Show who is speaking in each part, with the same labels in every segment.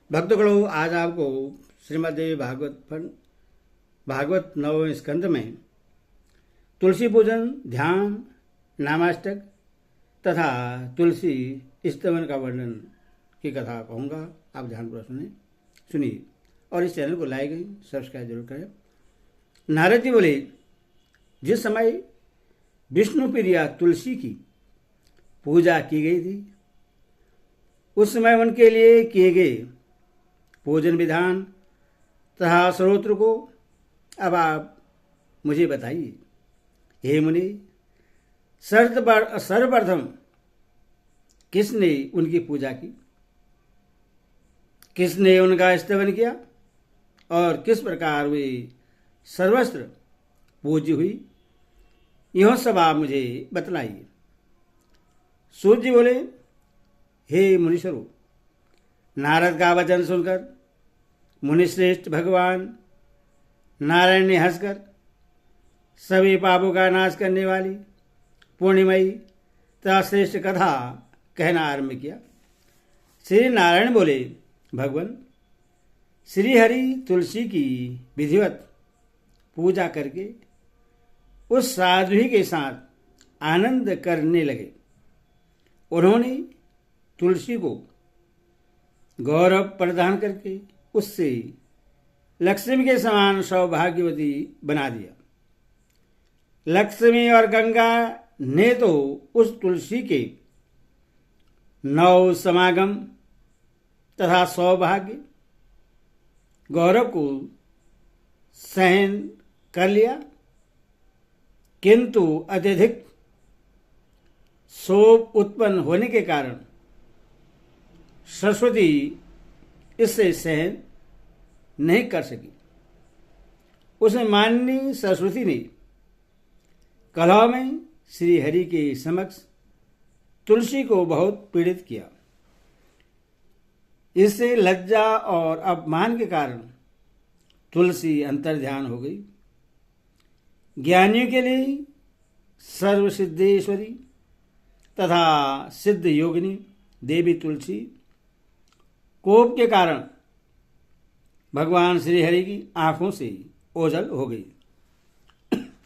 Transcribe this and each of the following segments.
Speaker 1: भक्तगणों, आज आपको श्रीमद्देवी भागवत नवम स्कंद में तुलसी पूजन, ध्यान, नामाष्टक तथा तुलसी स्तवन का वर्णन की कथा कहूँगा। आप ध्यानपूर्वक सुनिए और इस चैनल को लाइक सब्सक्राइब जरूर करें। नारद जी बोले, जिस समय विष्णु प्रिया तुलसी की पूजा की गई थी, उस समय उनके लिए किए गए पूजन विधान तथा स्रोत्र को अब आप मुझे बताइए। हे मुनि, सर्वप्रथम किसने उनकी पूजा की, किसने उनका स्तवन किया और किस प्रकार वे सर्वस्त्र पूज्य हुई, यह सब आप मुझे बतलाइए। सूर्य जी बोले, हे मुनीश्वरों, नारद का वचन सुनकर मुनिश्रेष्ठ भगवान नारायण ने हंसकर सभी पापों का नाश करने वाली पूर्णिमयी तथा श्रेष्ठ कथा कहना आरंभ किया। श्री नारायण बोले, भगवान श्री हरि तुलसी की विधिवत पूजा करके उस साध्वी के साथ आनंद करने लगे। उन्होंने तुलसी को गौरव प्रदान करके उससे लक्ष्मी के समान सौभाग्यवती बना दिया। लक्ष्मी और गंगा ने तो उस तुलसी के नव समागम तथा सौभाग्य गौरव को सहन कर लिया, किंतु अत्यधिक शोभ उत्पन्न होने के कारण सरस्वती इससे सहन नहीं कर सकी। उसने माननी सरस्वती ने कलह में श्री हरि के समक्ष तुलसी को बहुत पीड़ित किया। इससे लज्जा और अपमान के कारण तुलसी अंतर्ध्यान हो गई। ज्ञानियों के लिए सर्वसिद्धेश्वरी तथा सिद्ध योगिनी देवी तुलसी कोप के कारण भगवान श्री हरि की आंखों से ओझल हो गई।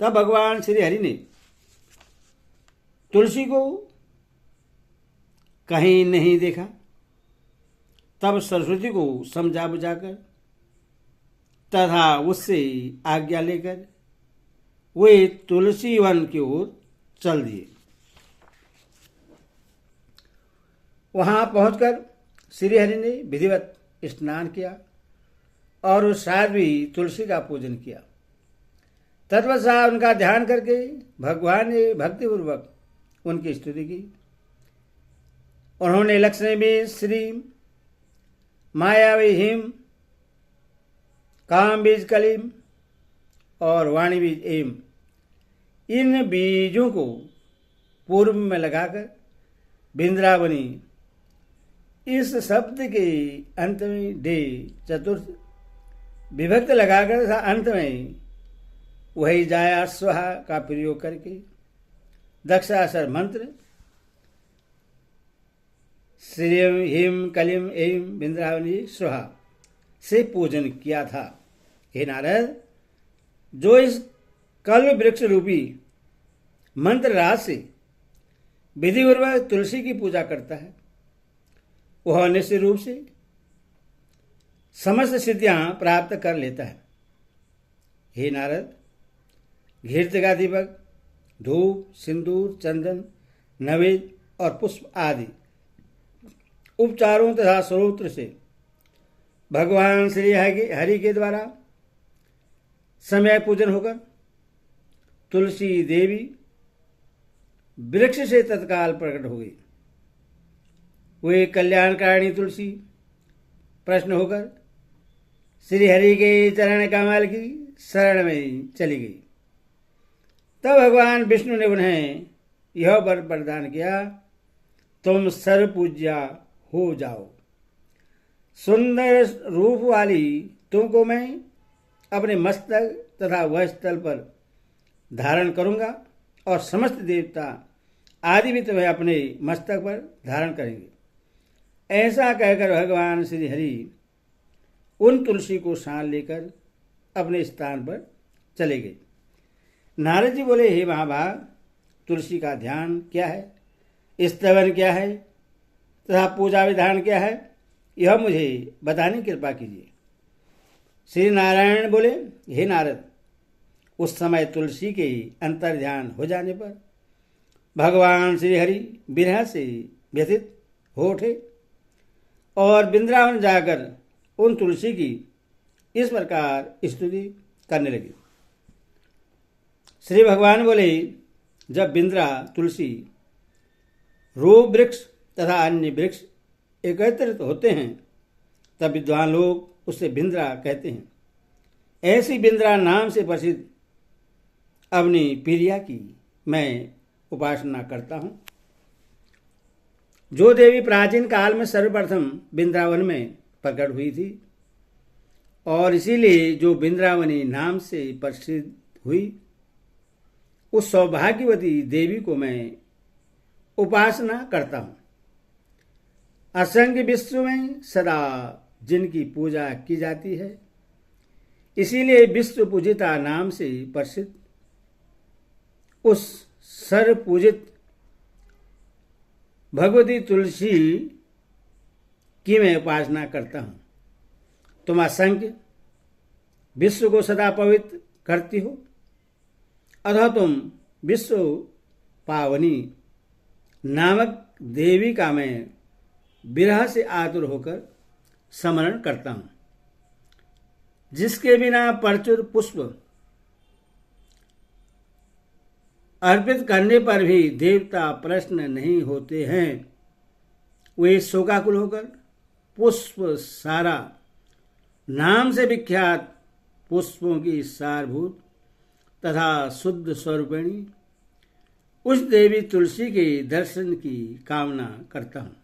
Speaker 1: तब भगवान श्री हरि ने तुलसी को कहीं नहीं देखा। तब सरस्वती को समझा बुझाकर तथा उससे आज्ञा लेकर वे तुलसी वन की ओर चल दिए। वहां पहुंचकर श्री हरि ने विधिवत स्नान किया और उस साध्वी तुलसी का पूजन किया। तत्पश्चात उनका ध्यान करके भगवान ने भक्तिपूर्वक उनकी स्तुति की। उन्होंने लक्ष्मी में श्री मायावी हिम, काम बीज कलिम और वाणी बीज एम, इन बीजों को पूर्व में लगाकर बिंद्रावनी इस शब्द के अंत में डे चतुर्थ विभक्त लगाकर तथा अंत में वही जाया स्वाहा का प्रयोग करके दक्षाक्षर मंत्र श्रीम हिम कलिम एम बिंद्रावनी स्वाहा से पूजन किया था। हे नारद, जो इस कल्प वृक्ष रूपी मंत्र राज से विधिपूर्वक तुलसी की पूजा करता है, वह निश्चित रूप से समस्त सिद्धियां प्राप्त कर लेता है। हे नारद, घृत का दीपक, धूप, सिंदूर, चंदन, नैवेद्य और पुष्प आदि उपचारों तथा स्रोत्र से भगवान श्री हरि के द्वारा समय पूजन होकर तुलसी देवी वृक्ष से तत्काल प्रकट हो गई। वे कल्याणकारिणी तुलसी प्रश्न होकर श्री हरि के चरण कमल की शरण में चली गई। तब भगवान विष्णु ने उन्हें यह वर प्रदान किया, तुम सर्वपूज्या हो जाओ। सुंदर रूप वाली तुमको मैं अपने मस्तक तथा वक्षस्थल पर धारण करूंगा और समस्त देवता आदि भी तुम्हें अपने मस्तक पर धारण करेंगे। ऐसा कहकर भगवान श्री हरि उन तुलसी को साथ लेकर अपने स्थान पर चले गए। नारद जी बोले, हे महाभाग, तुलसी का ध्यान क्या है, स्तवन क्या है तथा पूजा विधान क्या है, यह मुझे बताने की कृपा कीजिए। श्री नारायण बोले, हे नारद, उस समय तुलसी के अंतर ध्यान हो जाने पर भगवान श्री हरि विरह से व्यथित हो उठे और वृंदावन जाकर उन तुलसी की इस प्रकार स्तुति करने लगे। श्री भगवान बोले, जब बिंद्रा, तुलसी, रूप वृक्ष तथा अन्य वृक्ष एकत्रित होते हैं तब विद्वान लोग उसे बिंद्रा कहते हैं। ऐसी बिंद्रा नाम से प्रसिद्ध अपनी प्रिया की मैं उपासना करता हूँ। जो देवी प्राचीन काल में सर्वप्रथम वृंदावन में प्रकट हुई थी और इसीलिए जो वृंदावनी नाम से प्रसिद्ध हुई, उस सौभाग्यवती देवी को मैं उपासना करता हूँ। असंख्य विश्व में सदा जिनकी पूजा की जाती है, इसीलिए विश्व पूजिता नाम से प्रसिद्ध उस सर्वपूजित भगवती तुलसी की मैं उपासना करता हूँ। तुम असंख्य विश्व को सदा पवित्र करती हो, अतः तुम विश्व पावनी नामक देवी का मैं विरह से आतुर होकर स्मरण करता हूँ, जिसके बिना प्रचुर पुष्प अर्पित करने पर भी देवता प्रसन्न नहीं होते हैं। वे शोकाकुल होकर पुष्प सारा नाम से विख्यात पुष्पों की सारभूत तथा शुद्ध स्वरूपिणी उस देवी तुलसी के दर्शन की कामना करता हूँ।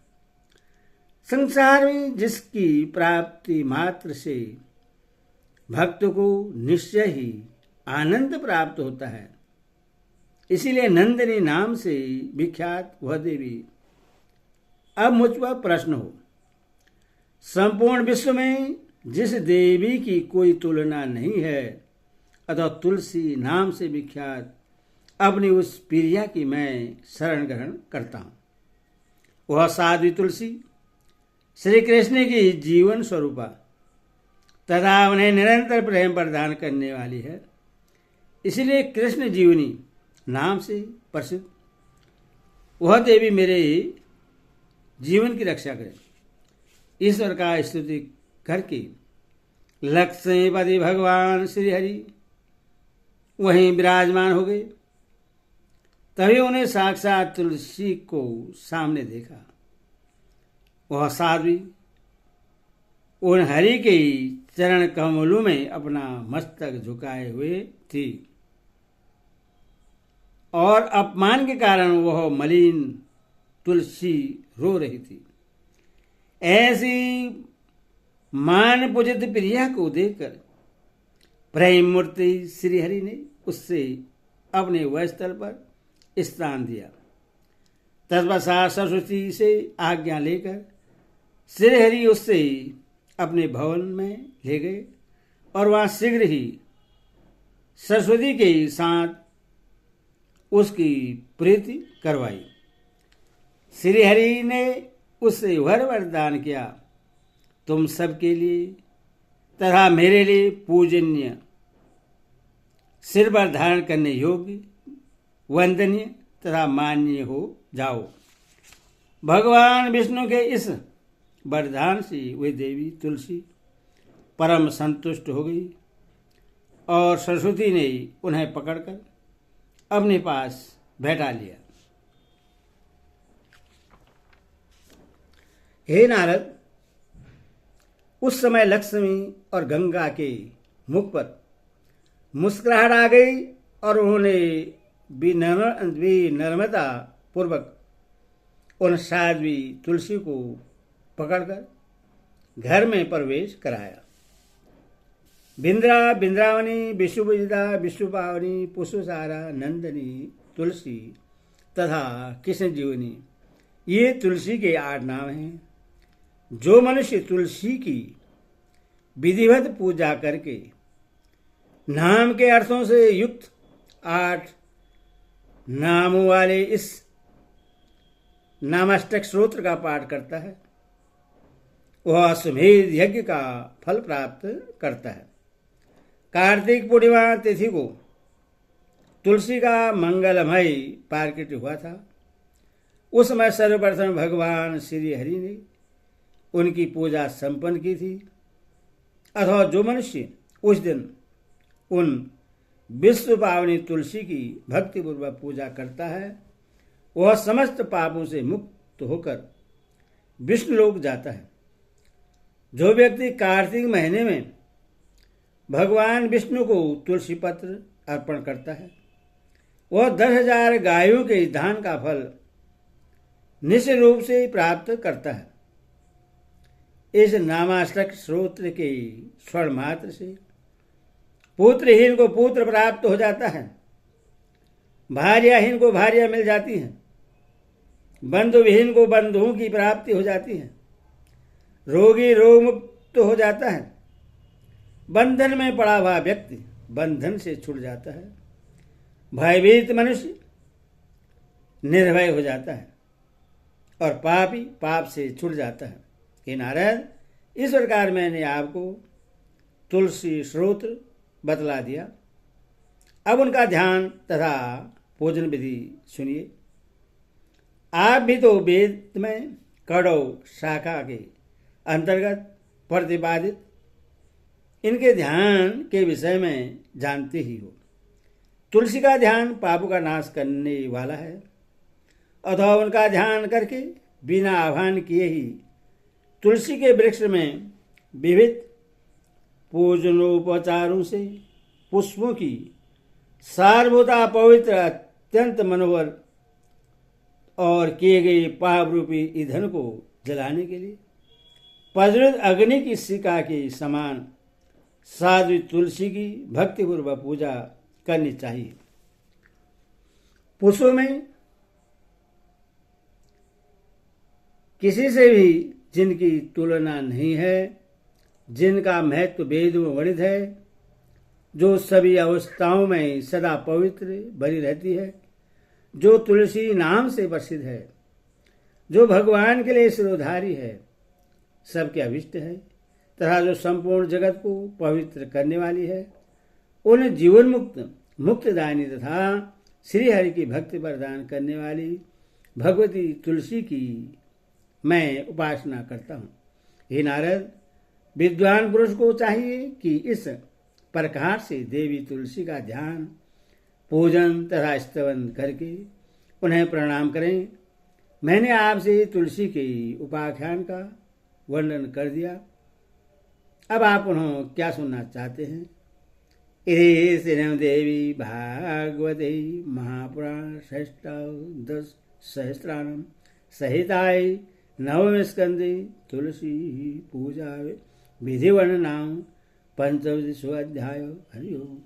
Speaker 1: संसार में जिसकी प्राप्ति मात्र से भक्त को निश्चय ही आनंद प्राप्त होता है, इसीलिए नंदिनी नाम से विख्यात वह देवी अब मुझ पर प्रश्न हो। संपूर्ण विश्व में जिस देवी की कोई तुलना नहीं है, अतः तुलसी नाम से विख्यात अपनी उस प्रिया की मैं शरण ग्रहण करता हूँ। वह साध्वी तुलसी श्री कृष्ण की जीवन स्वरूपा तथा उन्हें निरंतर प्रेम प्रदान करने वाली है, इसलिए कृष्ण जीवनी नाम से प्रसिद्ध वह देवी मेरे जीवन की रक्षा करे। ईश्वर का स्तुति करके लक्ष्मीपति भगवान श्री हरि वहीं विराजमान हो गए। तभी उन्हें साक्षात तुलसी को सामने देखा। वह साध्वी उन हरि के चरण कमलों में अपना मस्तक झुकाए हुए थी और अपमान के कारण वह मलिन तुलसी रो रही थी। ऐसी मान पूजित प्रिया को देखकर प्रेम मूर्ति श्री हरि ने उससे अपने वक्षस्थल पर स्थान दिया। तत्पश्चात सरस्वती से आज्ञा लेकर श्री हरि उससे अपने भवन में ले गए और वहां शीघ्र ही सरस्वती के साथ उसकी प्रीति करवाई। श्री हरि ने उससे वरदान किया, तुम सबके लिए तथा मेरे लिए पूजनीय, सिर पर धारण करने योग्य, वंदनीय तथा मान्य हो जाओ। भगवान विष्णु के इस वरदान से वे देवी तुलसी परम संतुष्ट हो गई और सरस्वती ने उन्हें पकड़कर अपने पास बैठा लिया। हे नारद, उस समय लक्ष्मी और गंगा के मुख पर मुस्कुराहट आ गई और उन्होंने विनम्रता पूर्वक उन साध्वी तुलसी को पकड़कर घर में प्रवेश कराया। बिंद्रा, बिंद्रावनी, विश्वपूजिता, विश्वपावनी, पुष्पसारा, नंदनी, तुलसी तथा कृष्ण जीवनी, ये तुलसी के 8 नाम हैं। जो मनुष्य तुलसी की विधिवत पूजा करके नाम के अर्थों से युक्त 8 नामों वाले इस नामाष्टक स्तोत्र का पाठ करता है, वह अश्वमेध यज्ञ का फल प्राप्त करता है। कार्तिक पूर्णिमा तिथि को तुलसी का मंगलमय पार्किट हुआ था। उस समय सर्वप्रथम भगवान श्री हरि ने उनकी पूजा संपन्न की थी, अथवा जो मनुष्य उस दिन उन विश्व पावनी तुलसी की भक्तिपूर्वक पूजा करता है, वह समस्त पापों से मुक्त होकर विष्णुलोक जाता है। जो व्यक्ति कार्तिक महीने में भगवान विष्णु को तुलसी पत्र अर्पण करता है, वह 10,000 गायों के दान का फल निश्चित रूप से प्राप्त करता है। इस नामाष्टक स्तोत्र के स्वर्ण मात्र से पुत्रहीन को पुत्र प्राप्त हो जाता है, भार्याहीन को भार्या मिल जाती है, बंधुविहीन को बंधुओं की प्राप्ति हो जाती है, रोगी रोग मुक्त हो जाता है, बंधन में पड़ा हुआ व्यक्ति बंधन से छूट जाता है, भयभीत मनुष्य निर्भय हो जाता है और पापी पाप से छूट जाता है। हे नारद, इस प्रकार मैंने आपको तुलसी स्तोत्र बतला दिया। अब उनका ध्यान तथा पूजन विधि सुनिए। आप भी तो वेद में कड़व शाखा के अंतर्गत प्रतिपादित इनके ध्यान के विषय में जानते ही हो। तुलसी का ध्यान पापों का नाश करने वाला है, अथवा उनका ध्यान करके बिना आह्वान किए ही तुलसी के वृक्ष में विविध पूजनोपचारों से पुष्पों की सारभूता पवित्र अत्यंत मनोहर और किए गए पाप रूपी ईंधन को जलाने के लिए प्रज्वलित अग्नि की शिखा के समान साध्वी तुलसी की भक्तिपूर्वक पूजा करनी चाहिए। पुष्पों में किसी से भी जिनकी तुलना नहीं है, जिनका महत्व वेद में वर्णित है, जो सभी अवस्थाओं में सदा पवित्र बनी रहती है, जो तुलसी नाम से प्रसिद्ध है, जो भगवान के लिए सिरोधारी है, सबके अभिष्ट है, तथा जो संपूर्ण जगत को पवित्र करने वाली है, उन जीवन मुक्त मुक्तदायिनी तथा श्री हरि की भक्ति प्रदान करने वाली भगवती तुलसी की मैं उपासना करता हूँ। हे नारद, विद्वान पुरुष को चाहिए कि इस प्रकार से देवी तुलसी का ध्यान, पूजन तथा स्तवन करके उन्हें प्रणाम करें। मैंने आपसे तुलसी के उपाख्यान का वर्णन कर दिया। अब आप उन्होंने क्या सुनना चाहते हैं? इति श्रीमद् देवी भागवते महापुराण षष्ठादश सहस्राणम सहिताय नवम स्कंदे तुलसी पूजा विधि वर्णनाम 5वां अध्याय। हरि ओम।